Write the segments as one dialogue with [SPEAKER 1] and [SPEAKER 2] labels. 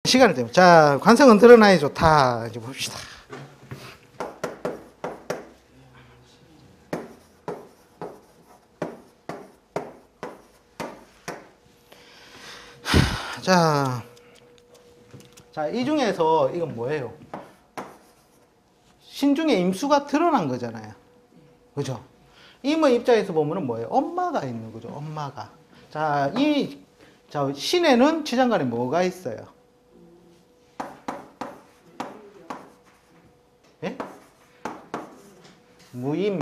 [SPEAKER 1] 시간이 되면. 자, 관성은 드러나야 좋다. 이제 봅시다. 자, 이 중에서 이건 뭐예요? 신중에 임수가 드러난 거잖아요. 그죠? 임의 입장에서 보면은 뭐예요? 엄마가 있는 거죠. 엄마가. 자, 신에는 지장간에 뭐가 있어요? 예? 무임,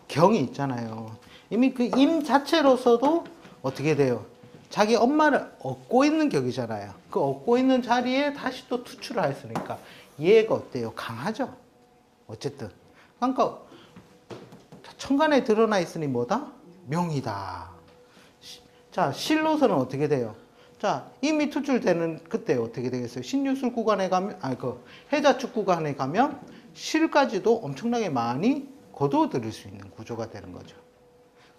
[SPEAKER 1] 경이 있잖아요. 이미 그 임 자체로서도 어떻게 돼요? 자기 엄마를 얻고 있는 격이잖아요. 그 얻고 있는 자리에 다시 또 투출을 했으니까 얘가 어때요? 강하죠? 어쨌든. 그러니까 천간에 드러나 있으니 뭐다? 명이다. 자, 실로서는 어떻게 돼요? 자, 이미 투출되는 그때 어떻게 되겠어요? 신유술 구간에 가면, 해자축 구간에 가면 실까지도 엄청나게 많이 거두어들일 수 있는 구조가 되는 거죠.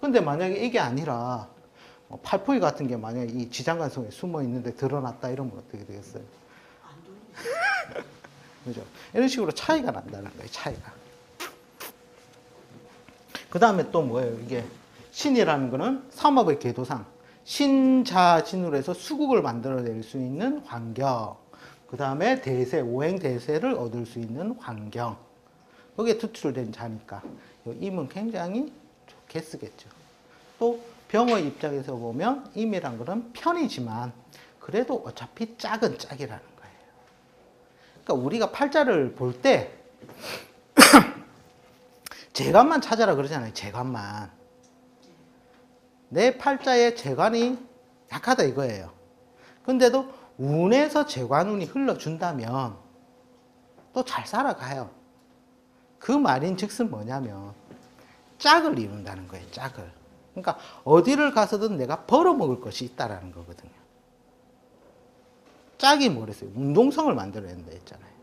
[SPEAKER 1] 근데 만약에 이게 아니라 팔포이 같은 게 만약에 이 지장간성에 숨어 있는데 드러났다 이러면 어떻게 되겠어요? 그죠? 이런 식으로 차이가 난다는 거예요, 차이가. 그 다음에 또 뭐예요? 이게 신이라는 거는 삼업의 궤도상 신자진으로 해서 수국을 만들어낼 수 있는 환경. 그 다음에 대세, 오행 대세를 얻을 수 있는 환경. 거기에 투출된 자니까 임은 굉장히 좋게 쓰겠죠. 또 병의 입장에서 보면 임이란 거는 편이지만 그래도 어차피 짝은 짝이라는 거예요. 그러니까 우리가 팔자를 볼 때 재관만 찾아라 그러잖아요. 재관만. 내 팔자의 재관이 약하다 이거예요. 근데도 운에서 재관운이 흘러준다면 또 잘 살아가요. 그 말인 즉슨 뭐냐면 짝을 이룬다는 거예요. 짝을. 그러니까 어디를 가서든 내가 벌어먹을 것이 있다라는 거거든요. 짝이 뭐랬어요? 운동성을 만들어낸다 했잖아요.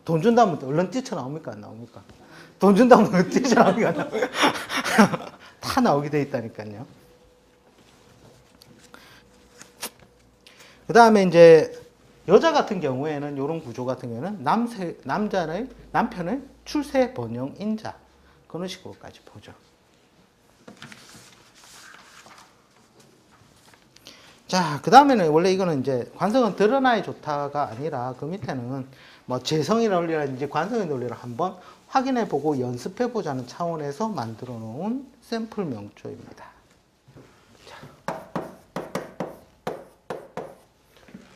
[SPEAKER 1] 돈 준다면 얼른 뛰쳐나옵니까? 안 나옵니까? 돈 준다면 뛰쳐나옵니까? 안 나옵니까? 다 나오게 돼 있다니까요. 그 다음에 이제 여자 같은 경우에는 이런 구조 같은 경우에는 남편의 출세 번영 인자 그런 식으로까지 보죠. 자, 그 다음에는 원래 이거는 이제 관성은 드러나야 좋다가 아니라 그 밑에는 뭐 재성의 논리라든지 관성의 논리를 한번 확인해 보고 연습해 보자는 차원에서 만들어 놓은 샘플 명조입니다. 자.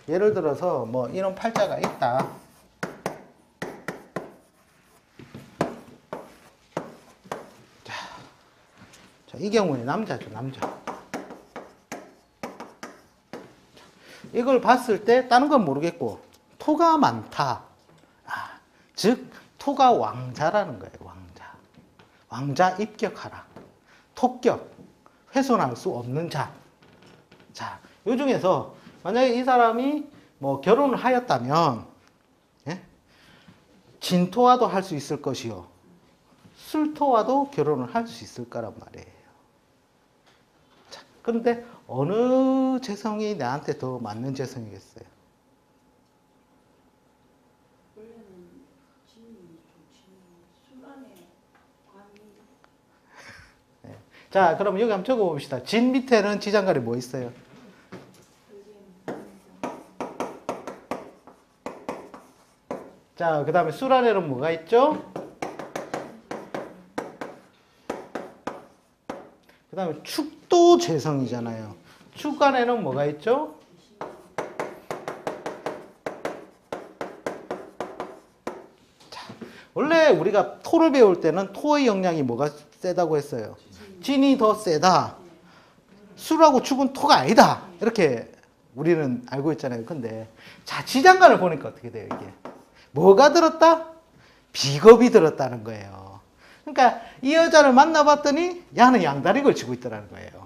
[SPEAKER 1] 예를 들어서 뭐 이런 팔자가 있다. 자, 이 경우에 남자죠, 남자. 이걸 봤을 때 다른 건 모르겠고 토가 많다. 즉 토가 왕자라는 거예요. 왕자. 왕자 입격하라. 토격. 훼손할 수 없는 자. 자, 요 중에서 만약에 이 사람이 뭐 결혼을 하였다면 예? 진토와도 할 수 있을 것이요. 술토와도 결혼을 할 수 있을 거란 말이에요. 자, 그런데 어느 재성이 나한테 더 맞는 재성이겠어요? 네. 자, 그럼 여기 한번 적어봅시다. 진 밑에는 지장간에 뭐 있어요? 자, 그 다음에 술 안에는 뭐가 있죠? 그 다음에 축도 재성이잖아요. 축 안에는 뭐가 있죠? 자, 원래 우리가 토를 배울 때는 토의 영향이 뭐가 세다고 했어요? 진이 더 세다. 술하고 축은 토가 아니다. 이렇게 우리는 알고 있잖아요. 근데 자, 지장간을 보니까 어떻게 돼요, 이게? 뭐가 들었다? 비겁이 들었다는 거예요. 그러니까 이 여자를 만나봤더니 야는 양다리 걸치고 있더라는 거예요.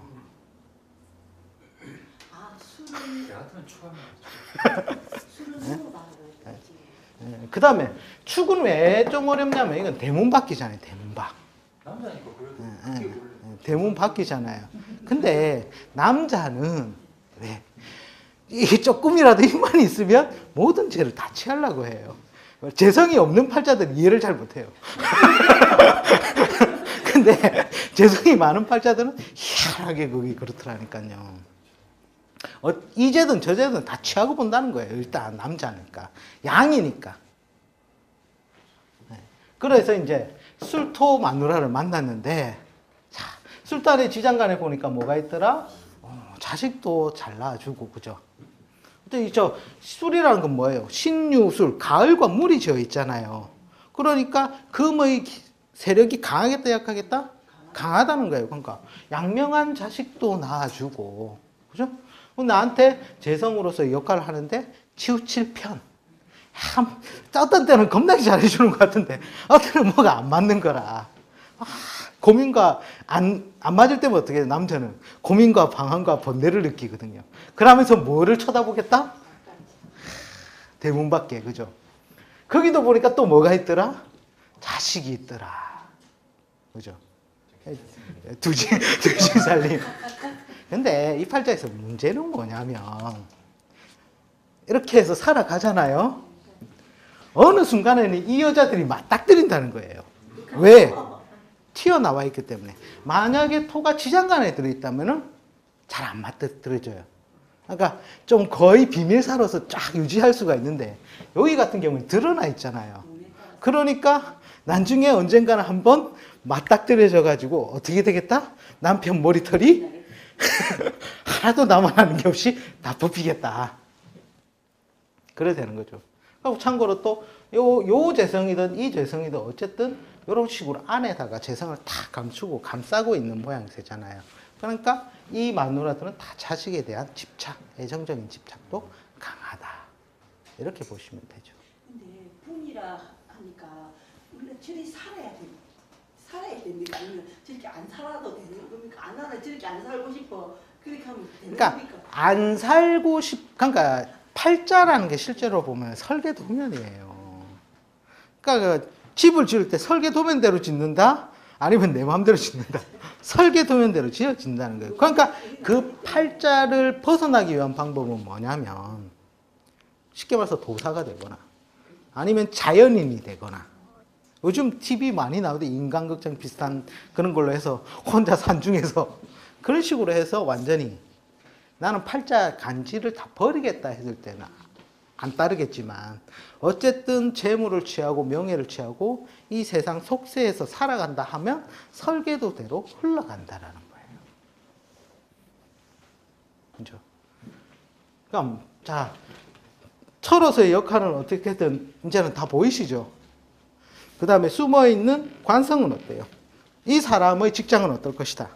[SPEAKER 1] 그 다음에 축은 왜 좀 어렵냐면 이건 대문 밖이잖아요. 대문 밖.
[SPEAKER 2] 남자니까 그래도
[SPEAKER 1] 대문 밖이잖아요. 근데 남자는 왜 이게 조금이라도 힘만 있으면 모든 죄를 다 취하려고 해요. 재성이 없는 팔자들은 이해를 잘 못해요. 근데 재성이 많은 팔자들은 희한하게 그게 그렇더라니까요. 이 죄든 저 죄든 다 취하고 본다는 거예요. 일단 남자니까. 양이니까. 그래서 이제 술토 마누라를 만났는데, 자, 술단의 지장간에 보니까 뭐가 있더라? 자식도 잘 낳아주고, 그죠? 근데 저 술이라는 건 뭐예요? 신유술, 가을과 물이 지어 있잖아요. 그러니까 금의 세력이 강하겠다, 약하겠다? 강하다는 거예요. 그러니까 양명한 자식도 낳아주고, 그죠? 나한테 재성으로서 역할을 하는데 치우칠 편. 어떤 때는 겁나게 잘해주는 것 같은데 어떤 때는 뭐가 안 맞는 거라. 고민과 안 맞을 때면 어떻게 해요? 남자는 고민과 방황과 번뇌를 느끼거든요. 그러면서 뭐를 쳐다보겠다? 대문 밖에, 그죠? 거기도 보니까 또 뭐가 있더라? 자식이 있더라. 그죠? 두지 살림. 근데 이 팔자에서 문제는 뭐냐면 이렇게 해서 살아가잖아요. 어느 순간에는 이 여자들이 맞닥뜨린다는 거예요. 왜? 튀어나와 있기 때문에. 만약에 토가 지장간에 들어있다면 잘 안 맞닥뜨려져요. 그러니까 좀 거의 비밀사로서 쫙 유지할 수가 있는데 여기 같은 경우는 드러나 있잖아요. 그러니까 나중에 언젠가는 한번 맞닥뜨려져 가지고 어떻게 되겠다? 남편 머리털이 하나도 남아나는 게 없이 다 뽑히겠다. 그래 되는 거죠. 그리고 참고로 또 요 재성이든 이 재성이든 어쨌든 이런 식으로 안에다가 재성을 다 감추고 감싸고 있는 모양새잖아요. 그러니까 이 마누라들은 다 자식에 대한 집착, 애정적인 집착도 강하다. 이렇게 보시면 되죠.
[SPEAKER 2] 근데 붕이라 하니까 우리가 저리 살아야 됩니까? 아니면 저렇게 안 살아도 되는 겁니까? 안 하나 저렇게 안 살고 싶어. 그렇게 하면 되는 겁니까?
[SPEAKER 1] 그러니까 안 살고 그러니까 팔자라는 게 실제로 보면 설계도면이에요. 그러니까 집을 지을 때 설계도면대로 짓는다? 아니면 내 마음대로 짓는다? 설계도면대로 지어진다는 거예요. 그러니까 그 팔자를 벗어나기 위한 방법은 뭐냐면 쉽게 말해서 도사가 되거나 아니면 자연인이 되거나 요즘 TV 많이 나오는데 인간극장 비슷한 그런 걸로 해서 혼자 산중에서 그런 식으로 해서 완전히 나는 팔자 간지를 다 버리겠다 했을 때는 안 따르겠지만 어쨌든 재물을 취하고 명예를 취하고 이 세상 속세에서 살아간다 하면 설계도대로 흘러간다라는 거예요. 그죠? 그럼 자, 철로서의 역할은 어떻게든 이제는 다 보이시죠? 그 다음에 숨어있는 관성은 어때요? 이 사람의 직장은 어떨 것이다?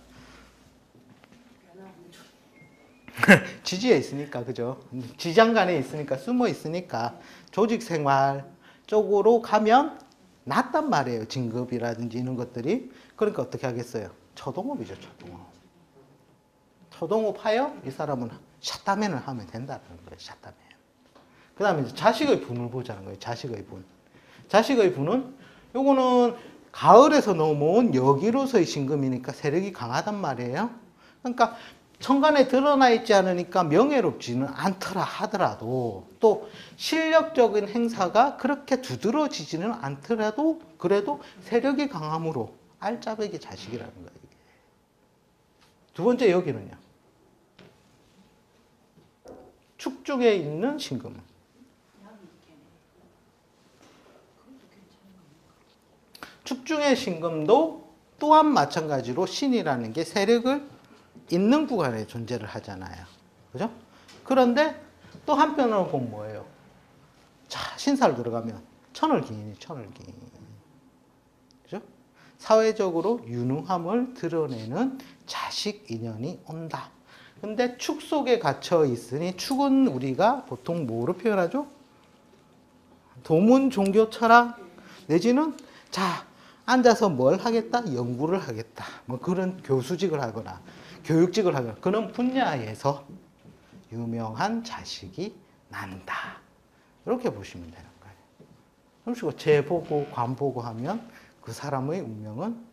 [SPEAKER 1] 지지에 있으니까, 그죠? 지장간에 있으니까, 숨어 있으니까, 조직 생활 쪽으로 가면 낫단 말이에요. 진급이라든지 이런 것들이. 그러니까 어떻게 하겠어요? 초동업이죠, 초동업. 초동업 하여 이 사람은 샷다맨을 하면 된다는 거예요, 샷다맨. 그 다음에 자식의 분을 보자는 거예요, 자식의 분. 자식의 분은, 요거는 가을에서 넘어온 여기로서의 신금이니까 세력이 강하단 말이에요. 그러니까 천간에 드러나 있지 않으니까 명예롭지는 않더라 하더라도 또 실력적인 행사가 그렇게 두드러지지는 않더라도 그래도 세력이 강함으로 알짜배기 자식이라는 거예요. 이게. 두 번째 여기는요. 축중에 있는 신금. 축중의 신금도 또한 마찬가지로 신이라는 게 세력을 있는 구간에 존재를 하잖아요. 그죠? 그런데 또 한편으로 보면 뭐예요? 자, 신사를 들어가면 천을기인이 천을기인. 그죠? 사회적으로 유능함을 드러내는 자식 인연이 온다. 근데 축 속에 갇혀 있으니 축은 우리가 보통 뭐로 표현하죠? 도문, 종교, 철학 내지는 자, 앉아서 뭘 하겠다? 연구를 하겠다. 뭐 그런 교수직을 하거나 교육직을 하거나 그런 분야에서 유명한 자식이 난다. 이렇게 보시면 되는 거예요. 그러시고 재 보고 관 보고 하면 그 사람의 운명은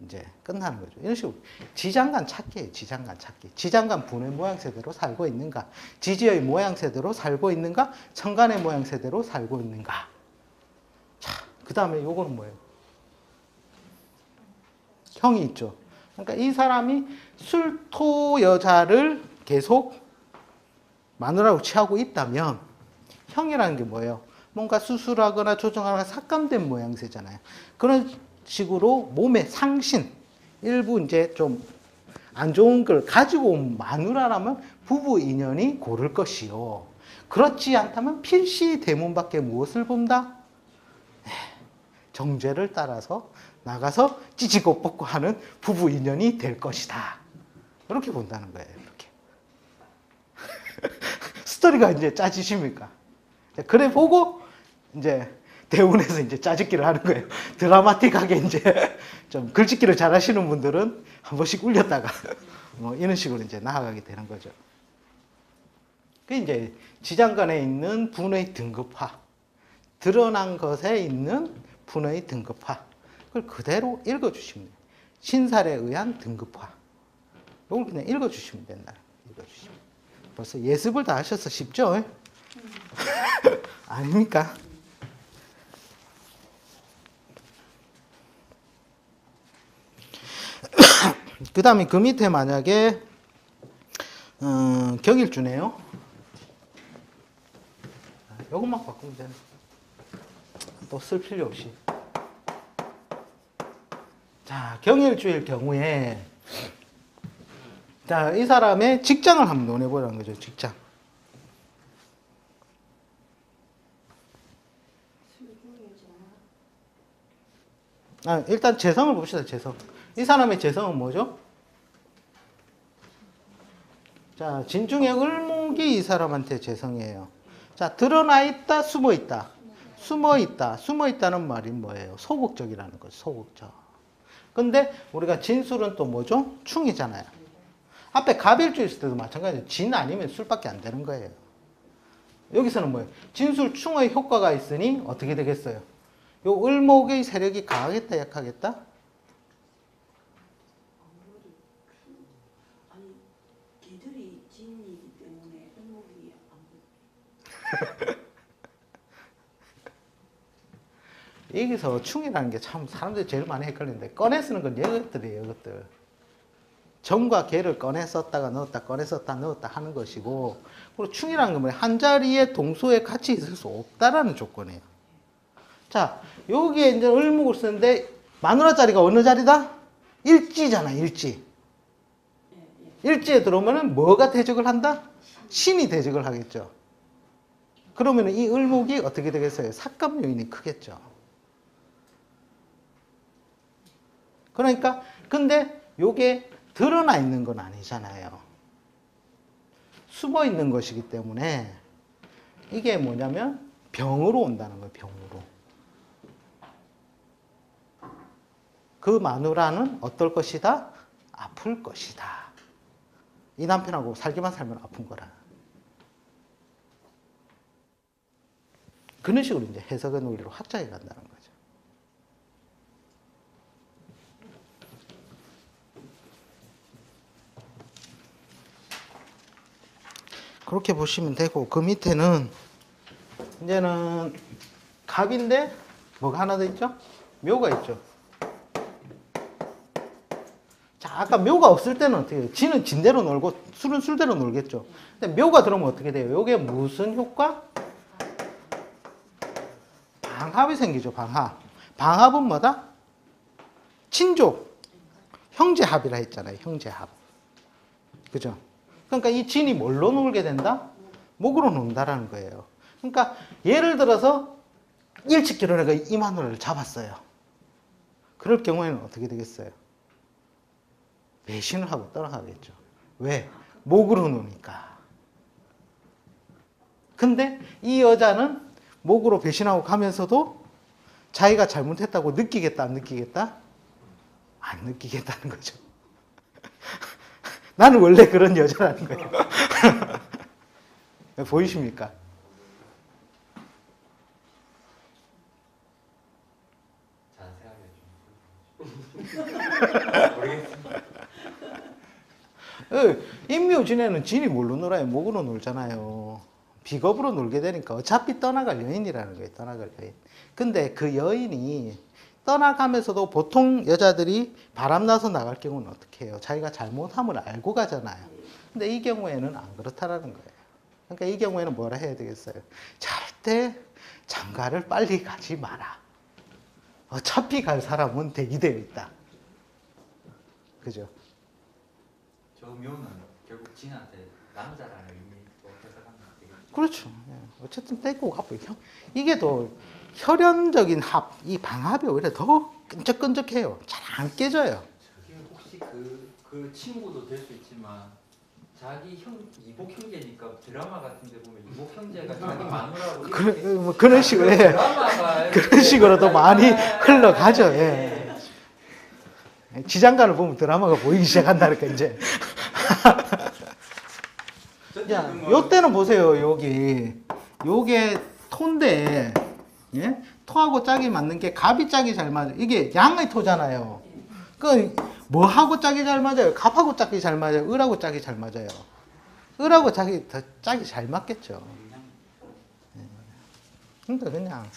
[SPEAKER 1] 이제 끝나는 거죠. 이런 식으로 지장간 찾기예요. 지장간 찾기. 지장간 분의 모양새대로 살고 있는가? 지지의 모양새대로 살고 있는가? 천간의 모양새대로 살고 있는가? 자, 그 다음에 요거는 뭐예요? 형이 있죠. 그러니까 이 사람이 술토 여자를 계속 마누라로 취하고 있다면 형이라는 게 뭐예요? 뭔가 수술하거나 조정하거나 삭감된 모양새잖아요. 그런 식으로 몸의 상신, 일부 이제 좀 안 좋은 걸 가지고 온 마누라라면 부부 인연이 고를 것이요. 그렇지 않다면 필시 대문 밖에 무엇을 본다? 정죄를 따라서 나가서 찌지고 뽑고 하는 부부 인연이 될 것이다. 이렇게 본다는 거예요. 이렇게. 스토리가 이제 짜지십니까? 그래 보고 이제 대운에서 이제 짜집기를 하는 거예요. 드라마틱하게 이제 좀 글짓기를 잘 하시는 분들은 한 번씩 울렸다가 뭐 이런 식으로 이제 나아가게 되는 거죠. 그 이제 지장간에 있는 분의 등급화, 드러난 것에 있는 분의 등급화, 그걸 그대로 읽어주시면 돼요. 신살에 의한 등급화. 이걸 그냥 읽어주시면 된다. 읽어주시면. 벌써 예습을 다 하셔서 쉽죠? 아닙니까? 그 다음에 그 밑에 만약에 경일주네요. 이것만 바꾸면 되네. 또 쓸 필요 없이. 자, 경일주일 경우에 자, 이 사람의 직장을 한번 논해보라는 거죠. 직장. 일단 재성을 봅시다. 재성. 이 사람의 재성은 뭐죠? 자, 진중의 을목이 이 사람한테 재성이에요. 자, 드러나 있다, 숨어 있다. 숨어 있다. 숨어 있다는 말이 뭐예요? 소극적이라는 거죠. 소극적. 근데 우리가 진술은 또 뭐죠? 충이잖아요. 앞에 갑일주 있을 때도 마찬가지예요. 진 아니면 술밖에 안 되는 거예요. 여기서는 뭐예요? 진술 충의 효과가 있으니 어떻게 되겠어요? 요 을목의 세력이 강하겠다, 약하겠다?
[SPEAKER 2] 아니, 걔들이 진이기 때문에 을목이 안
[SPEAKER 1] 여기서 충이라는 게 참 사람들이 제일 많이 헷갈리는데 꺼내 쓰는 건 이것들이에요. 이것들. 정과 개를 꺼내 썼다가 넣었다, 꺼내 썼다, 넣었다 하는 것이고, 그리고 충이라는 건 뭐예요? 한 자리에 동소에 같이 있을 수 없다라는 조건이에요. 자, 여기에 이제 을목을 쓰는데 마누라 자리가 어느 자리다? 일지잖아, 일지. 일지에 들어오면은 뭐가 대적을 한다? 신이 대적을 하겠죠. 그러면 이 을목이 어떻게 되겠어요? 삭감 요인이 크겠죠. 그러니까 근데 요게 드러나 있는 건 아니잖아요. 숨어 있는 것이기 때문에 이게 뭐냐면 병으로 온다는 거예요. 병으로. 그 마누라는 어떨 것이다? 아플 것이다. 이 남편하고 살기만 살면 아픈 거라. 그런 식으로 이제 해석의 논리로 확장해 간다는 거죠. 그렇게 보시면 되고, 그 밑에는 이제는 갑인데 뭐가 하나 더 있죠? 묘가 있죠. 자, 아까 묘가 없을 때는 어떻게 해요? 진은 진대로 놀고 술은 술대로 놀겠죠. 근데 묘가 들어오면 어떻게 돼요? 이게 무슨 효과? 방합이 생기죠. 방합. 방합은 뭐다? 친족, 형제합이라 했잖아요. 형제합. 그죠? 그러니까 이 진이 뭘로 놀게 된다? 목으로 논다라는 거예요. 그러니까 예를 들어서 일찍 결혼해가 이 마누라를 잡았어요. 그럴 경우에는 어떻게 되겠어요? 배신을 하고 떠나가겠죠. 왜? 목으로 노니까. 근데 이 여자는 목으로 배신하고 가면서도 자기가 잘못했다고 느끼겠다, 안 느끼겠다? 안 느끼겠다는 거죠. 나는 원래 그런 여자라는 거예요. 보이십니까?
[SPEAKER 3] 자세하게 좀. 모르겠습니다.
[SPEAKER 1] 임묘진에는 진이 뭘로 놀아요? 목으로 놀잖아요. 비겁으로 놀게 되니까 어차피 떠나갈 여인이라는 거예요. 떠나갈 여인. 근데 그 여인이 떠나가면서도 보통 여자들이 바람나서 나갈 경우는 어떻게 해요? 자기가 잘못함을 알고 가잖아요. 근데 이 경우에는 안 그렇다라는 거예요. 그러니까 이 경우에는 뭐라 해야 되겠어요? 절대 장가를 빨리 가지 마라. 어차피 갈 사람은 대기되어 있다. 그죠?
[SPEAKER 3] 저 묘는 결국 진한테 남자라는 의미로 해석하면 되겠죠.
[SPEAKER 1] 그렇죠. 예. 어쨌든 떼고 가고 이게 더 혈연적인 합, 이 방합이 오히려 더 끈적끈적해요. 잘 안 깨져요.
[SPEAKER 3] 저게 혹시 그 친구도 될 수 있지만 자기 이복 형제니까 드라마 같은데 보면 이복 형제가 자기 마누라고
[SPEAKER 1] 뭐 그런 식으로 예.
[SPEAKER 3] 드라마가
[SPEAKER 1] 그런 식으로도 많이 흘러가죠. 예. 지장간을 보면 드라마가 보이기 시작한다니까 이제. 야, 요때는 보세요. 여기 요게 토인데 예? 토하고 짝이 맞는 게 갑이 짝이 잘 맞아요. 이게 양의 토잖아요. 그 뭐하고 짝이 잘 맞아요? 갑하고 짝이 잘 맞아요? 을하고 짝이 잘 맞아요? 을하고 짝이 더 짝이 잘 맞겠죠. 예. 그러니까 그냥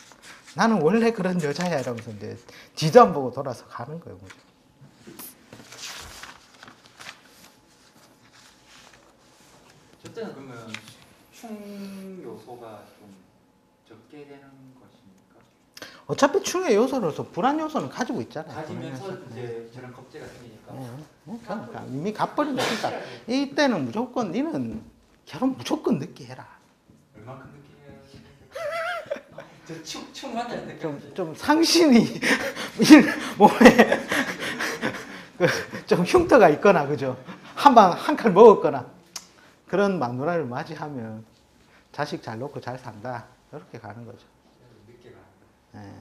[SPEAKER 1] 나는 원래 그런 여자야 이러면서 이제 뒤도 안 보고 돌아서 가는 거예요.
[SPEAKER 3] 저때는 그러면 충 요소가 좀 적게 되는 것입니까?
[SPEAKER 1] 어차피 충의 요소로서 불안 요소는 가지고 있잖아요.
[SPEAKER 3] 가지면서 이제 저런 겁재가 생기니까
[SPEAKER 1] 그러니까 이미 갚버린 거니까 이때는 무조건 니는 결혼 무조건 늦게 해라.
[SPEAKER 3] 얼마큼 늦게 해야 저충 만날 때까지
[SPEAKER 1] 좀 상신이 몸에 좀 흉터가 있거나 그죠? 한 칼 먹었거나 그런 마누라를 맞이하면 자식 잘 놓고 잘 산다 이렇게 가는 거죠.
[SPEAKER 3] 늦게 가는 거.
[SPEAKER 1] 예.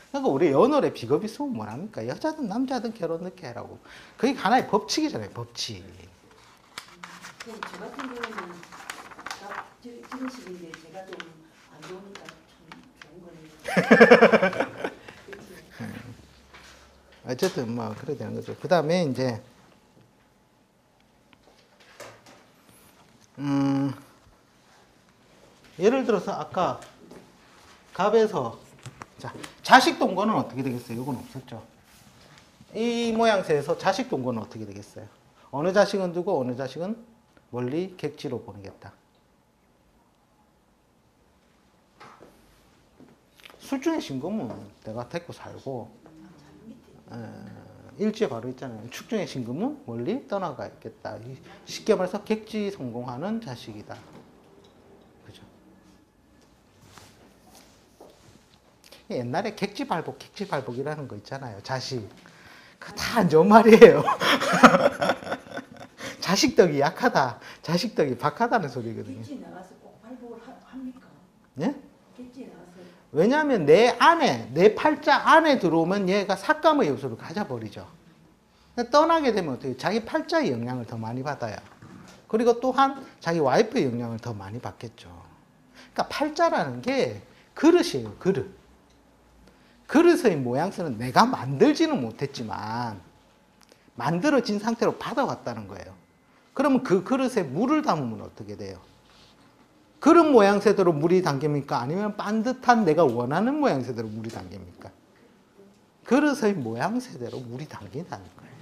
[SPEAKER 1] 그러니까 우리 연월에 비겁이 있으면 뭐랍니까? 여자든 남자든 결혼 늦게 하라고. 그게 하나의 법칙이잖아요. 법칙.
[SPEAKER 2] 그럼 저 같은 경우는 지금 시기인데 제가 좀 안 좋으니까 참 좋은 거네요. 그치?
[SPEAKER 1] 어쨌든 뭐 그래야 되는 거죠. 그 다음에 이제 예를 들어서 아까 갑에서 자 자식 동거는 어떻게 되겠어요? 이건 없었죠. 이 모양새에서 자식 동거는 어떻게 되겠어요? 어느 자식은 두고 어느 자식은 멀리 객지로 보내겠다. 술중에 신금은 내가 데리고 살고 일지에 바로 있잖아요. 축중의 신금은 멀리 떠나가 있겠다. 쉽게 말해서 객지 성공하는 자식이다. 그죠? 옛날에 객지발복이라는 거 있잖아요. 자식. 그거 다 안 좋은 말이에요. 자식덕이 약하다. 자식덕이 박하다는 소리거든요.
[SPEAKER 2] 객지 나가서 꼭 발복을 합니까?
[SPEAKER 1] 예?
[SPEAKER 2] 객지 나가서
[SPEAKER 1] 왜냐하면 내 안에, 내 팔자 안에 들어오면 얘가 삭감의 요소를 가져버리죠. 떠나게 되면 어떻게 자기 팔자의 영향을 더 많이 받아요. 그리고 또한 자기 와이프의 영향을 더 많이 받겠죠. 그러니까 팔자라는 게 그릇이에요. 그릇. 그릇의 모양새는 내가 만들지는 못했지만 만들어진 상태로 받아왔다는 거예요. 그러면 그 그릇에 물을 담으면 어떻게 돼요? 그릇 모양새대로 물이 담깁니까? 아니면 반듯한 내가 원하는 모양새대로 물이 담깁니까? 그릇의 모양새대로 물이 담긴다는 거예요.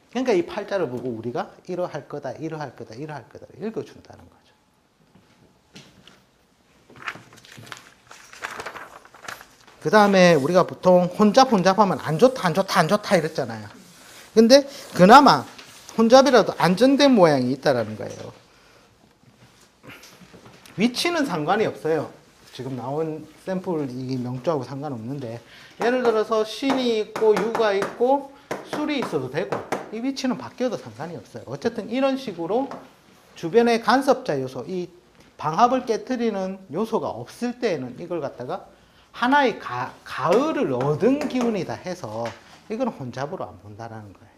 [SPEAKER 1] 그러니까 이 팔자를 보고 우리가 이러할 거다, 이러할 거다, 이러할 거다 읽어준다는 거죠. 그 다음에 우리가 보통 혼잡하면 안 좋다 이랬잖아요. 근데 그나마 혼잡이라도 안전된 모양이 있다라는 거예요. 위치는 상관이 없어요. 지금 나온 샘플 이 명조하고 상관없는데 예를 들어서 신이 있고 유가 있고 술이 있어도 되고 이 위치는 바뀌어도 상관이 없어요. 어쨌든 이런 식으로 주변의 간섭자 요소, 이 방합을 깨트리는 요소가 없을 때에는 이걸 갖다가 하나의 가을을 얻은 기운이다 해서 이건 혼잡으로 안 본다라는 거예요.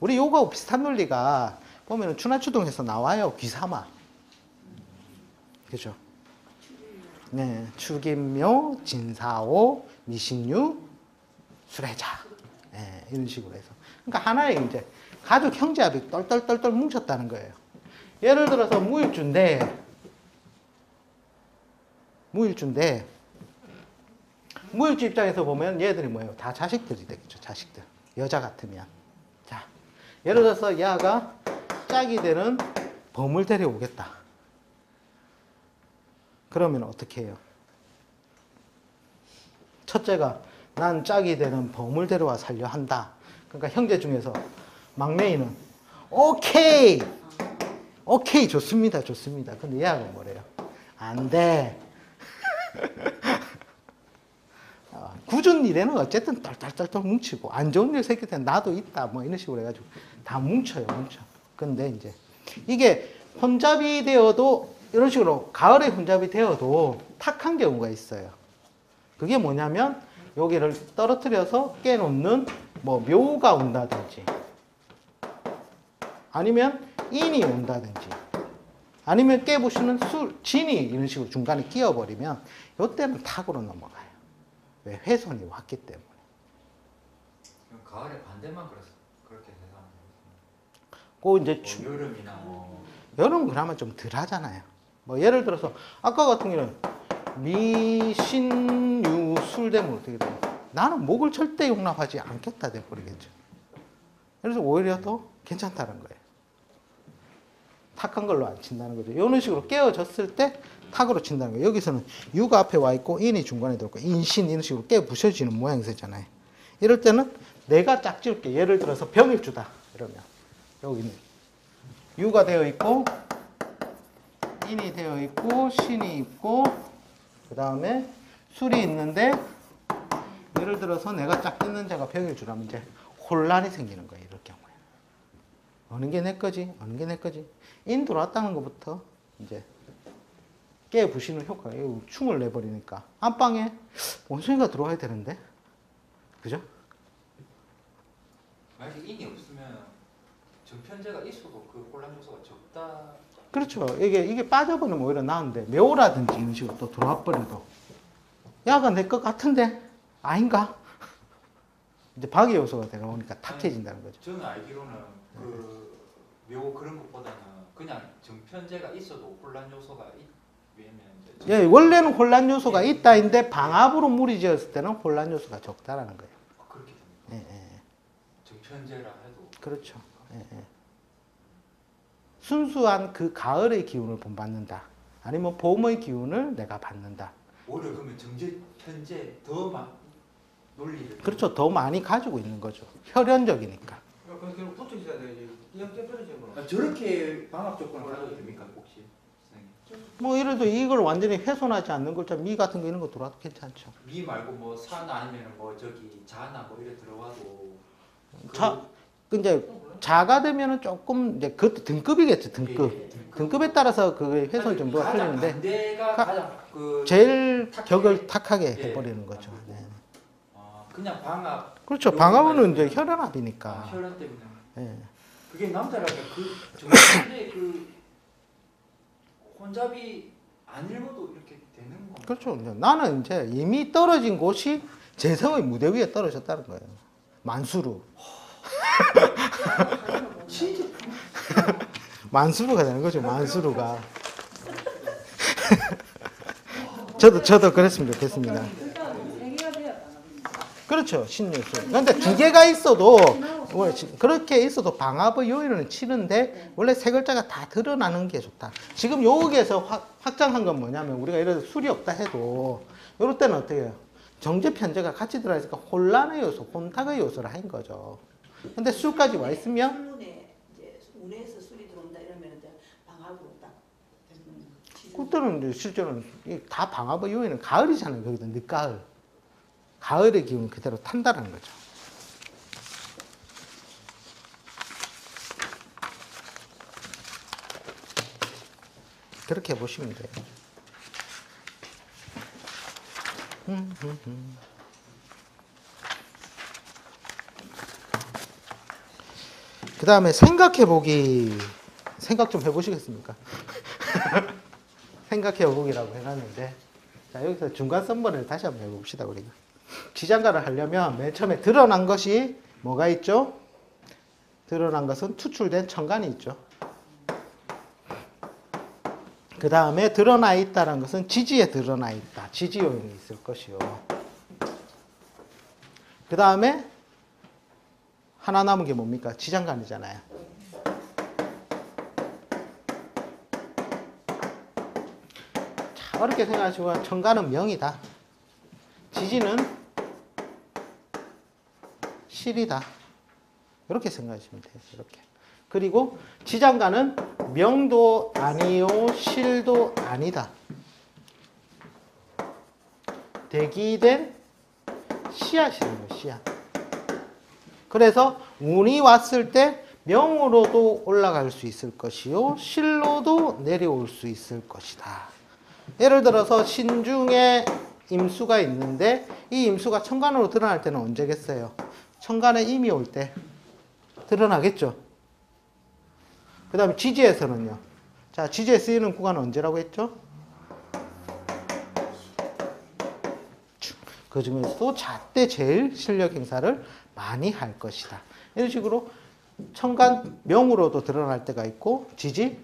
[SPEAKER 1] 우리 요거하고 비슷한 논리가 보면은 추나추동에서 나와요. 귀사마. 그죠? 네, 축인묘, 진사오, 미신유, 수레자. 예, 이런 식으로 해서. 그러니까 하나의 이제 가족 형제합이 똘똘똘똘 뭉쳤다는 거예요. 예를 들어서 무일주인데 무일주 입장에서 보면 얘들이 뭐예요? 다 자식들이 되겠죠. 자식들. 여자 같으면. 자, 예를 들어서 얘가 짝이 되는 범을 데려오겠다. 그러면 어떻게 해요? 첫째가 난 짝이 되는 범을 데려와 살려 한다. 그러니까 형제 중에서 막내이는 오케이 좋습니다. 근데 얘가 뭐래요? 안 돼. 굳은 일에는 어쨌든 똘똘똘똘 뭉치고 안 좋은 일 생길 땐 나도 있다 뭐 이런 식으로 해가지고 다 뭉쳐. 근데 이제 이게 혼잡이 되어도 이런 식으로 가을에 혼잡이 되어도 탁한 경우가 있어요. 그게 뭐냐면 여기를 떨어뜨려서 깨놓는 뭐 묘가 온다든지 아니면 인이 온다든지 아니면 깨부시는 진이 이런 식으로 중간에 끼어버리면 이때는 탁으로 넘어가요. 왜? 훼손이 왔기 때문에.
[SPEAKER 3] 가을에 반대만 그렇게 해서
[SPEAKER 1] 그 이제
[SPEAKER 3] 여름이나 뭐
[SPEAKER 1] 여름은 그나마 좀 덜 하잖아요. 뭐 예를 들어서 아까 같은 경우는 미신유술 되면 어떻게 돼요? 나는 목을 절대 용납하지 않겠다 돼버리겠죠. 그래서 오히려 더 괜찮다는 거예요. 탁한 걸로 안 친다는 거죠. 이런 식으로 깨어졌을 때 탁으로 친다는 거예요. 여기서는 유가 앞에 와 있고 인이 중간에 들어있고 인신 이런 식으로 깨 부셔지는 모양새잖아요. 이럴 때는 내가 짝지을게. 예를 들어서 병일주다 이러면 여기는 유가 되어 있고 인이 되어 있고 신이 있고 그 다음에 술이 있는데 예를 들어서 내가 짝짓는 자가 병일주라면 이제 혼란이 생기는 거예요. 이럴 경우에 어느 게 내 거지? 어느 게 내 거지? 인 들어왔다는 것부터 이제 깨 부시는 효과가 충을 내버리니까 안방에 원숭이가 들어와야 되는데 그죠?
[SPEAKER 3] 만약에 인이 없으면 정편제가 있어도 그 혼란 요소가 적다.
[SPEAKER 1] 그렇죠. 이게 빠져버리면 오히려 나은데 묘라든지 이런 식으로 또 들어와 버려도 야가 내 것 같은데 아닌가? 이제 박의 요소가 들어오니까 탁해진다는 거죠.
[SPEAKER 3] 저는 알기로는 묘 그런 것보다는 그냥 정편제가 있어도 혼란 요소가 왜냐면
[SPEAKER 1] 예, 원래는 혼란 요소가 있다인데 방압으로 무리지었을 때는 혼란 요소가 적다라는 거예요.
[SPEAKER 3] 그렇게 됩니다.
[SPEAKER 1] 예, 예.
[SPEAKER 3] 정편제라 해도
[SPEAKER 1] 그렇죠. 예, 예. 순수한 그 가을의 기운을 본받는다. 아니면 봄의 기운을 내가 받는다.
[SPEAKER 3] 오히려 그러면 정편제 더 논리를
[SPEAKER 1] 그렇죠. 더 많이 가지고 있는 거죠. 혈연적이니까.
[SPEAKER 4] 그럼 결국 붙어 있어야 되지. 그냥 깨버리지 뭐.
[SPEAKER 3] 저렇게 방합 조건을 가져도 됩니까 혹시?
[SPEAKER 1] 뭐 예를 들어 이걸 완전히 훼손하지 않는 글자 미 같은 거 이런 거 들어와도 괜찮죠.
[SPEAKER 3] 미 말고 뭐 산 아니면 뭐 저기 자나 뭐 이래 들어가도
[SPEAKER 1] 이제 자가 되면은 조금 이제 그것도 등급이겠죠. 등급에 따라서 그 훼손 정도가 틀리는데
[SPEAKER 3] 반대가 가장
[SPEAKER 1] 제일
[SPEAKER 3] 탁해.
[SPEAKER 1] 격을 탁하게
[SPEAKER 3] 예.
[SPEAKER 1] 해버리는 거죠. 네.
[SPEAKER 3] 그냥 방합.
[SPEAKER 1] 그렇죠. 방합은 이제 혈연합이니까.
[SPEAKER 3] 혈연 때문에.
[SPEAKER 1] 예.
[SPEAKER 3] 그게 남자라면 정편제 혼잡이 안 읽어도 이렇게 되는 건가?
[SPEAKER 1] 그렇죠. 이제 나는 이제 이미 떨어진 곳이 재성의 무대 위에 떨어졌다는 거예요. 만수루.
[SPEAKER 2] 진짜
[SPEAKER 1] 만수루가 되는 거죠. 만수루가. 저도 그랬으면 좋겠습니다. 그렇죠. 신유술. 그런데 두 개가 있어도 그렇게 있어도 방합의 요인은 치는데 원래 세 글자가 다 드러나는 게 좋다. 지금 여기에서 확장한 건 뭐냐면 우리가 예를 들어 술이 없다 해도 이럴 때는 어떻게 해요? 정제 편제가 같이 들어있으니까 혼란의 요소, 혼탁의 요소를 한 거죠. 근데 술까지 와 있으면
[SPEAKER 2] 술문에 이제 문에서 술이 들어온다 이러면 이제 방학으로 딱 되는
[SPEAKER 1] 그때는 이제 실제로는 다 방합의 요인은 가을이잖아요. 거기도 늦가을. 가을의 기운을 그대로 탄다는 거죠. 그렇게 보시면 돼요. 그 다음에 생각해보기. 생각 좀 해보시겠습니까? 생각해보기라고 해놨는데 자 여기서 중간 썸머를 다시 한번 해봅시다 우리가. 지장간을 하려면 맨 처음에 드러난 것이 뭐가 있죠? 드러난 것은 투출된 천간이 있죠. 그 다음에 드러나 있다는 것은 지지에 드러나 있다. 지지 요인이 있을 것이요. 그 다음에 하나 남은 게 뭡니까? 지장간이잖아요. 자, 어렵게 생각하시면 천간은 명이다. 지지는 실이다. 이렇게 생각하시면 돼요. 이렇게. 그리고 지장간은 명도 아니요, 실도 아니다. 대기된 씨앗이라는 거예요. 씨앗. 그래서 운이 왔을 때 명으로도 올라갈 수 있을 것이요, 실로도 내려올 수 있을 것이다. 예를 들어서 신중에 임수가 있는데 이 임수가 천간으로 드러날 때는 언제겠어요? 천간에 임이 올 때 드러나겠죠. 그 다음에 지지에서는요. 자, 지지에 쓰이는 구간은 언제라고 했죠? 그 중에서도 잣때 제일 실력 행사를 많이 할 것이다. 이런 식으로 천간 명으로도 드러날 때가 있고 지지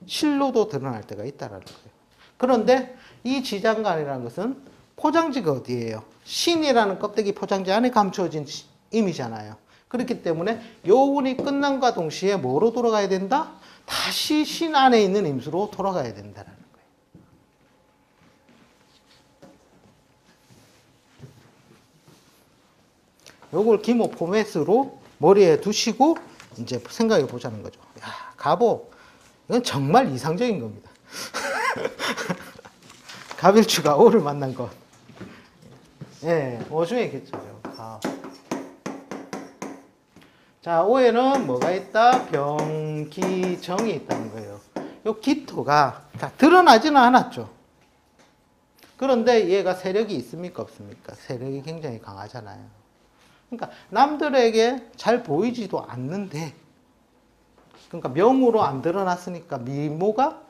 [SPEAKER 1] 실로도 드러날 때가 있다라는 거예요. 그런데 이 지장간이라는 것은 포장지가 어디예요? 신이라는 껍데기 포장지 안에 감추어진 임이잖아요. 그렇기 때문에 요 운이 끝남과 동시에 뭐로 돌아가야 된다? 다시 신 안에 있는 임수로 돌아가야 된다는 거예요. 요걸 기모 포맷으로 머리에 두시고 이제 생각해 보자는 거죠. 야, 갑오. 이건 정말 이상적인 겁니다. 갑일주가 오를 만난 것. 예, 오중에 개초죠. 아. 자, 오에는 뭐가 있다? 병기정이 있다는 거예요. 요 기토가 다 드러나지는 않았죠. 그런데 얘가 세력이 있습니까? 없습니까? 세력이 굉장히 강하잖아요. 그러니까 남들에게 잘 보이지도 않는데, 그러니까 명으로 안 드러났으니까 미모가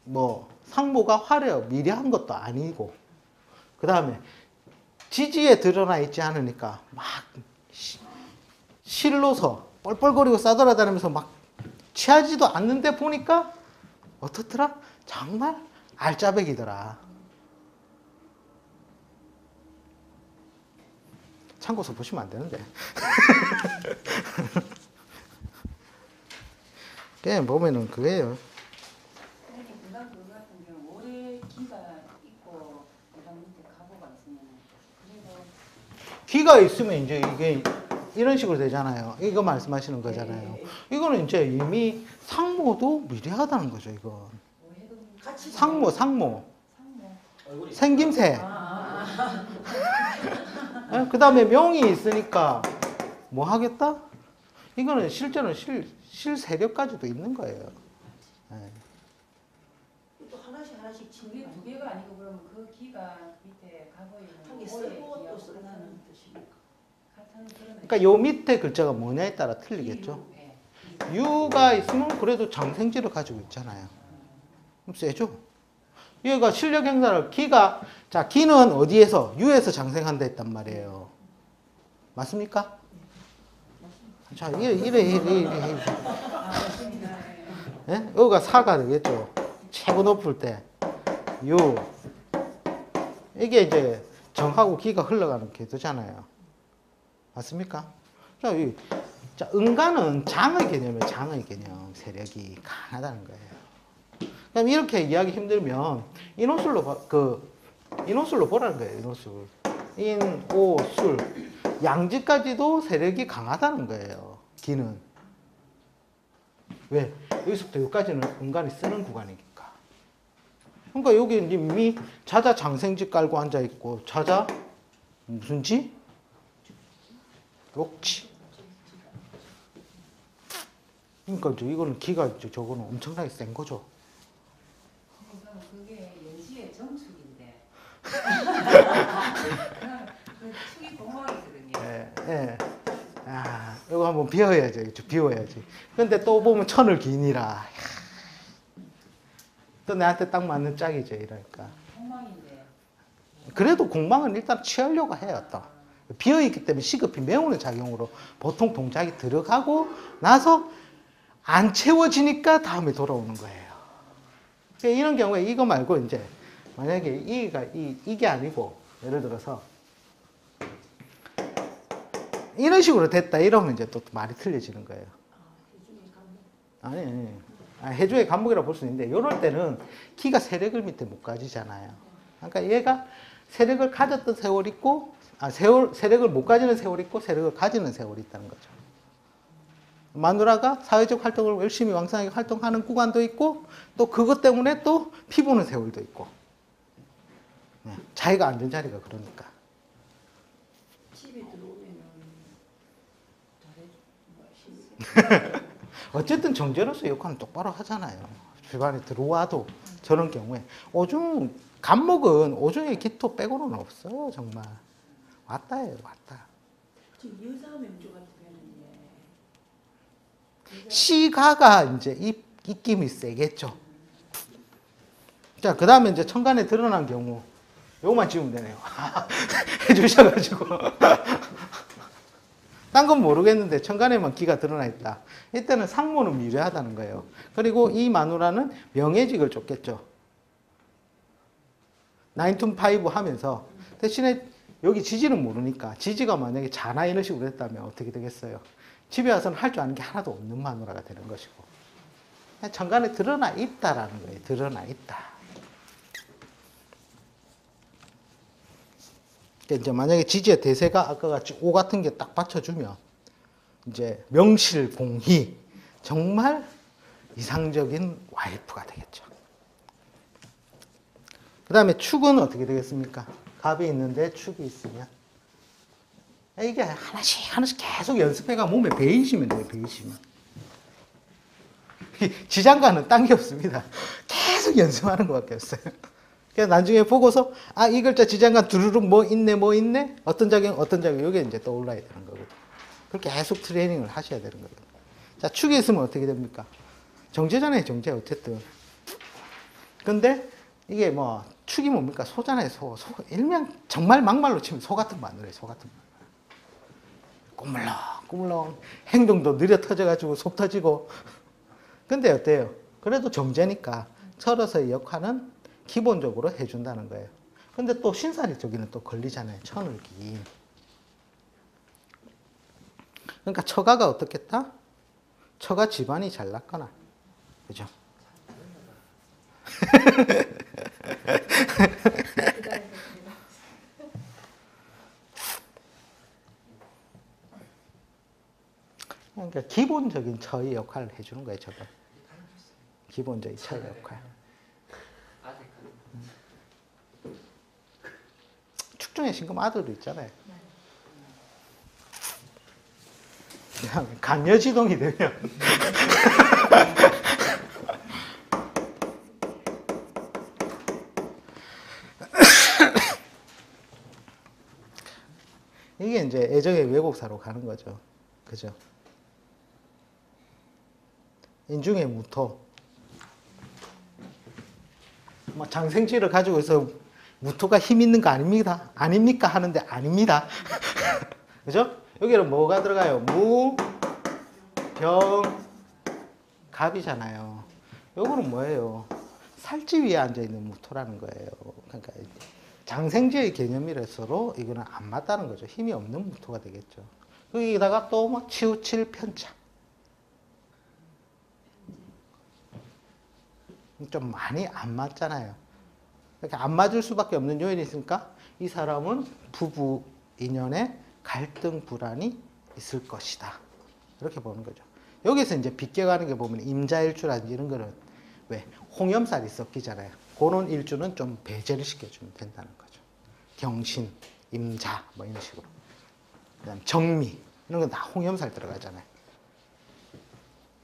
[SPEAKER 1] 뭐 상모가 화려하고 미려한 것도 아니고, 그 다음에 지지에 드러나 있지 않으니까 막 실로서 뻘뻘거리고 싸돌아다니면서 막 취하지도 않는데 보니까 어떻더라? 정말 알짜배기더라. 참고서 보시면 안 되는데. 그냥 보면은 그거예요.
[SPEAKER 5] 내가 그거 같은 경우 올해 기가 있고 내가 밑에 가보가 있으면 그래도
[SPEAKER 1] 기가 있으면 이제 이게 이런 식으로 되잖아요. 이거 말씀하시는 거잖아요. 이거는 이제 이미 상모도 미래하다는 거죠, 이건.
[SPEAKER 5] 올해도
[SPEAKER 2] 같이
[SPEAKER 1] 상모.
[SPEAKER 5] 상모
[SPEAKER 1] 생김새. 그 다음에 명이 있으니까 뭐 하겠다? 이거는 실제로는 실 세력까지도 있는 거예요. 네.
[SPEAKER 2] 또 하나씩
[SPEAKER 5] 그게
[SPEAKER 2] 챙겨.
[SPEAKER 5] 두 개가 아니고 그러면 그 기가 밑에 가고
[SPEAKER 2] 한개
[SPEAKER 5] 있는 올해
[SPEAKER 2] 쓰고 또
[SPEAKER 5] 기하고
[SPEAKER 2] 쓴다는 뜻입니까?
[SPEAKER 5] 같은 그런
[SPEAKER 1] 그러니까 요 밑에 글자가 뭐냐에 따라 틀리겠죠.
[SPEAKER 5] 예.
[SPEAKER 1] 유가 있으면 그래도 장생지를 가지고 있잖아요. 그럼 세죠. 얘가 실력 행사를 기가, 자, 기는 어디에서? 유에서 장생한다 했단 말이에요. 맞습니까? 자, 이래. 예? 여기가 사가 되겠죠. 최고 높을 때. 유. 이게 이제 정하고 기가 흘러가는 궤도잖아요. 맞습니까? 자, 자, 은간은 장의 개념이에요. 장의 개념. 세력이 강하다는 거예요. 그럼 이렇게 이해하기 힘들면 인호술로 보라는 거예요. 인호술. 인오술. 양지까지도 세력이 강하다는 거예요. 기는. 왜? 여기서부터 여기까지는 은간이 쓰는 구간이니까. 그러니까 여기 이미 자자 장생지 깔고 앉아 있고, 자자 무슨 지? 록지. 그러니까 이거는 기가 저거는 엄청나게 센 거죠.
[SPEAKER 5] 그러니까 그게 연시의 정축인데 그 축이 공허하거든요.
[SPEAKER 1] 예. 아, 이거 한번 비워야지. 비워야지. 근데 또 보면 천을 기니라. 또 나한테 딱 맞는 짝이죠, 이러니까.
[SPEAKER 5] 폭망인데
[SPEAKER 1] 그래도 공망은 일단 취하려고 해요. 또 비어있기 때문에 시급히 메우는 작용으로 보통 동작이 들어가고 나서 안 채워지니까 다음에 돌아오는 거예요. 그러니까 이런 경우에 이거 말고 이제 만약에 이게 아니고 예를 들어서 이런 식으로 됐다 이러면 이제 또 말이 틀려지는 거예요. 아니. 해주의 감목이라고 볼 수 있는데 이럴 때는 키가 세력을 밑에 못 가지잖아요. 그러니까 얘가 세력을 가졌던 세월이 있고 세력을 못 가지는 세월이 있고 세력을 가지는 세월이 있다는 거죠. 마누라가 사회적 활동을 열심히 왕성하게 활동하는 구간도 있고 또 그것 때문에 또 피보는 세월도 있고 자기가 앉은 자리가 그러니까.
[SPEAKER 2] 집에 들어오면은 잘해.
[SPEAKER 1] 어쨌든 정제로서 역할은 똑바로 하잖아요. 집안에 들어와도 저런 경우에 오중 간목은 오중의 기토 빼고는 없어요. 정말 왔다예요. 왔다.
[SPEAKER 2] 지금 여자 명조 같으면은
[SPEAKER 1] 시가가 이제 입김이 세겠죠. 자, 그 다음에 이제 천간에 드러난 경우 요것만 지우면 되네요. 해주셔가지고 딴 건 모르겠는데 천간에만 기가 드러나 있다. 이때는 상모는 미래하다는 거예요. 그리고 이 마누라는 명예직을 쫓겠죠. 9 to 5 하면서 대신에 여기 지지는 모르니까 지지가 만약에 자나 이런 식으로 했다면 어떻게 되겠어요? 집에 와서는 할 줄 아는 게 하나도 없는 마누라가 되는 것이고 천간에 드러나 있다라는 거예요. 드러나 있다. 이제 만약에 지지의 대세가 아까 같이 오 같은 게 딱 받쳐주면 이제 명실공히 정말 이상적인 와이프가 되겠죠. 그 다음에 축은 어떻게 되겠습니까? 갑이 있는데 축이 있으면 이게 하나씩 계속 연습해가 몸에 배이시면 돼요. 배이시면. 지장과는 딴 게 없습니다. 계속 연습하는 것밖에 없어요. 그래서 나중에 보고서 이 글자 지장간 두루룩 뭐 있네 어떤 작용 이게 이제 떠올라야 되는 거거든요. 그렇게 계속 트레이닝을 하셔야 되는 거거든요. 자, 축이 있으면 어떻게 됩니까? 정제잖아요. 정제 어쨌든. 근데 이게 뭐 축이 뭡니까? 소잖아요. 소 일명 정말 막말로 치면 소 같은 마누라예요. 소 같은 마누라. 꾸물렁 행동도 느려 터져가지고 속 터지고. 근데 어때요? 그래도 정제니까 철어서의 역할은 기본적으로 해준다는 거예요. 근데 또 신살이 저기는 또 걸리잖아요. 천을기. 그러니까 처가가 어떻겠다? 처가 집안이 잘났거나. 그죠? 그러니까 기본적인 처의 역할을 해주는 거예요. 저거. 기본적인 처의 역할. 축중에 신금 아들도 있잖아요. 간여지동이 되면 이게 이제 애정의 왜곡사로 가는 거죠. 그죠? 인중의 무토. 뭐 장생지를 가지고 있어 무토가 힘 있는 거 아닙니다. 아닙니까? 하는데 아닙니다. 그죠? 여기는 뭐가 들어가요? 무, 병, 갑이잖아요. 요거는 뭐예요? 살지 위에 앉아있는 무토라는 거예요. 그러니까 장생지의 개념이라서로 이거는 안 맞다는 거죠. 힘이 없는 무토가 되겠죠. 여기다가 또 뭐 치우칠 편차. 좀 많이 안 맞잖아요. 이렇게 안 맞을 수밖에 없는 요인이 있으니까 이 사람은 부부 인연에 갈등 불안이 있을 것이다. 이렇게 보는 거죠. 여기서 이제 비껴가는 게 보면 임자일주라든지 이런 거는 왜 홍염살이 섞이잖아요. 그런 일주는 좀 배제를 시켜주면 된다는 거죠. 경신, 임자 뭐 이런 식으로. 그다음 정미 이런 건 다 홍염살 들어가잖아요.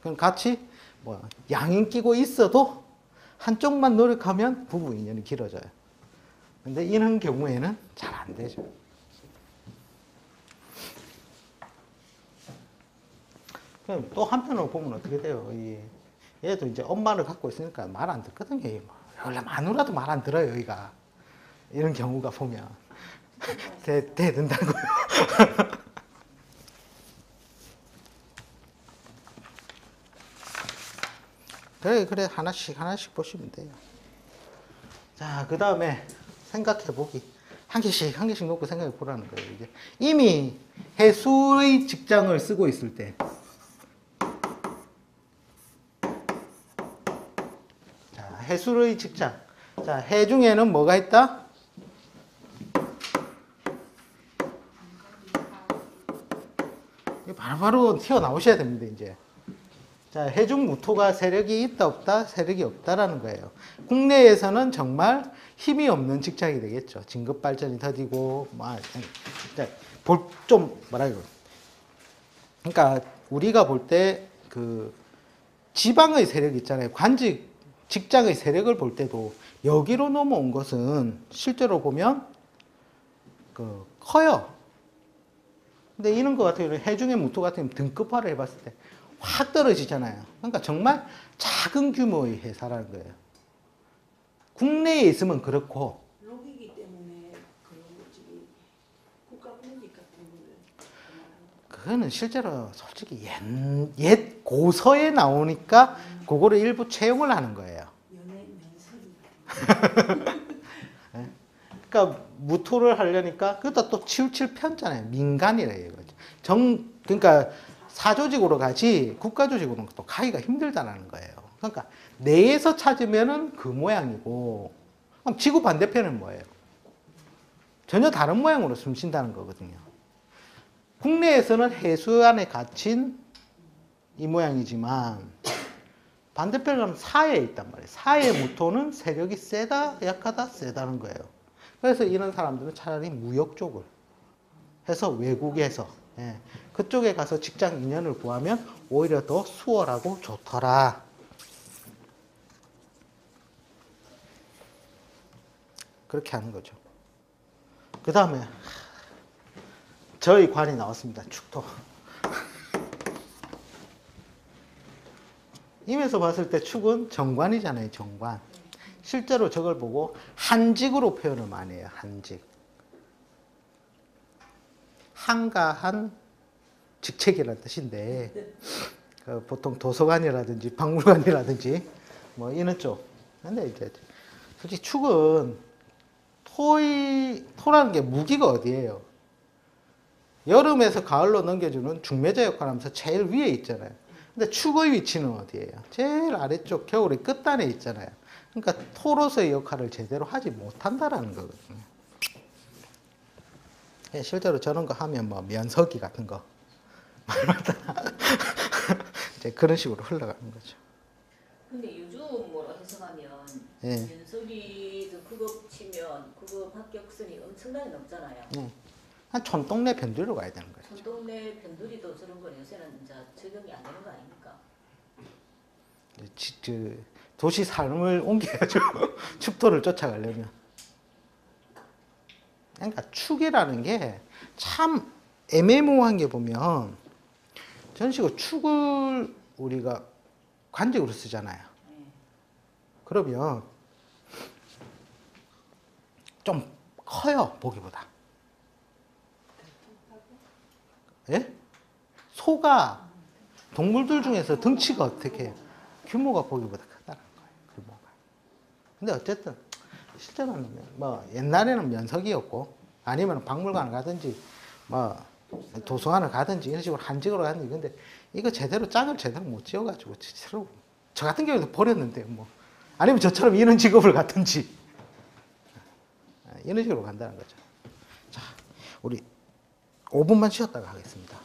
[SPEAKER 1] 그럼 같이 뭐 양인 끼고 있어도 한쪽만 노력하면 부부 인연이 길어져요. 근데 이런 경우에는 잘 안 되죠. 그럼 또 한편으로 보면 어떻게 돼요? 얘도 이제 엄마를 갖고 있으니까 말 안 듣거든요. 원래 마누라도 말 안 들어요, 여기가. 이런 경우가 보면 된다고요. 그래 하나씩 보시면 돼요. 자, 그 다음에 생각해보기. 한 개씩 놓고 생각해보라는 거예요. 이제 이미 해수의 직장을 쓰고 있을 때, 자, 해수의 직장. 자, 해 중에는 뭐가 있다? 바로 튀어나오셔야 됩니다, 이제. 자, 해중 무토가 세력이 있다 없다? 세력이 없다라는 거예요. 국내에서는 정말 힘이 없는 직장이 되겠죠. 진급 발전이 더디고 좀 뭐라고. 그러니까 우리가 볼 때 그 지방의 세력 있잖아요. 관직 직장의 세력을 볼 때도 여기로 넘어온 것은 실제로 보면 커요. 근데 이런 것 같아요. 해중의 무토 같은 등급화를 해봤을 때 확 떨어지잖아요. 그러니까 정말 작은 규모의 회사라는 거예요. 국내에 있으면 그렇고.
[SPEAKER 2] 록이기 때문에 지금 국가 분직 같은 거는
[SPEAKER 1] 그거는 실제로 솔직히 옛 고서에 나오니까 그거를 일부 채용을 하는 거예요.
[SPEAKER 2] 면설이
[SPEAKER 1] 그러니까 무토를 하려니까 그것도 또 치우칠 편잖아요. 민간이라 이거죠. 그러니까 사조직으로 가지 국가조직으로는 또 가기가 힘들다는 거예요. 그러니까 내에서 찾으면은 그 모양이고, 그럼 지구 반대편은 뭐예요? 전혀 다른 모양으로 숨쉰다는 거거든요. 국내에서는 해수 안에 갇힌 이 모양이지만 반대편에 가면 사해에 있단 말이에요. 사해 무토는 세력이 세다, 약하다, 세다는 거예요. 그래서 이런 사람들은 차라리 무역 쪽을 해서 외국에서 그쪽에 가서 직장 인연을 구하면 오히려 더 수월하고 좋더라. 그렇게 하는 거죠. 그 다음에 저희 관이 나왔습니다. 축토. 임에서 봤을 때 축은 정관이잖아요. 정관. 실제로 저걸 보고 한직으로 표현을 많이 해요. 한직. 한가한 직책이라는 뜻인데 보통 도서관이라든지 박물관이라든지 뭐 이런 쪽. 근데 이제 솔직히 축은 토라는 게 무기가 어디예요? 여름에서 가을로 넘겨주는 중매자 역할을 하면서 제일 위에 있잖아요. 근데 축의 위치는 어디예요? 제일 아래쪽 겨울의 끝단에 있잖아요. 그러니까 토로서의 역할을 제대로 하지 못한다라는 거거든요. 실제로 저런 거 하면 뭐 면서기 같은 거 말마다 이제 그런 식으로 흘러가는 거죠.
[SPEAKER 6] 근데 요즘으로 해석하면 면석이도 그거 치면 그거 합격선이 엄청나게 높잖아요.
[SPEAKER 1] 한 촌동네 변두리로 가야 되는 거죠.
[SPEAKER 6] 촌동네 변두리도 저런 건 요새는 이제 적용이 안 되는 거 아닙니까?
[SPEAKER 1] 도시 삶을 옮겨야죠. 축토를 쫓아가려면. 그러니까 축이라는 게 참 애매모호한 게 보면 저런 식으로 축을 우리가 관직으로 쓰잖아요. 그러면 좀 커요, 보기보다. 예? 소가 동물들 중에서 덩치가 어떻게 해요? 규모가 보기보다 크다는 거예요. 규모가. 근데 어쨌든 실제로는 뭐 옛날에는 면석이었고 아니면 박물관을 가든지 뭐 도서관을 가든지 이런 식으로 한직으로 가든지. 근데 이거 제대로 짝을 제대로 못 지어가지고 진짜로 저 같은 경우도 버렸는데 뭐 아니면 저처럼 이런 직업을 갖든지 이런 식으로 간다는 거죠. 자, 우리 5분만 쉬었다가 하겠습니다.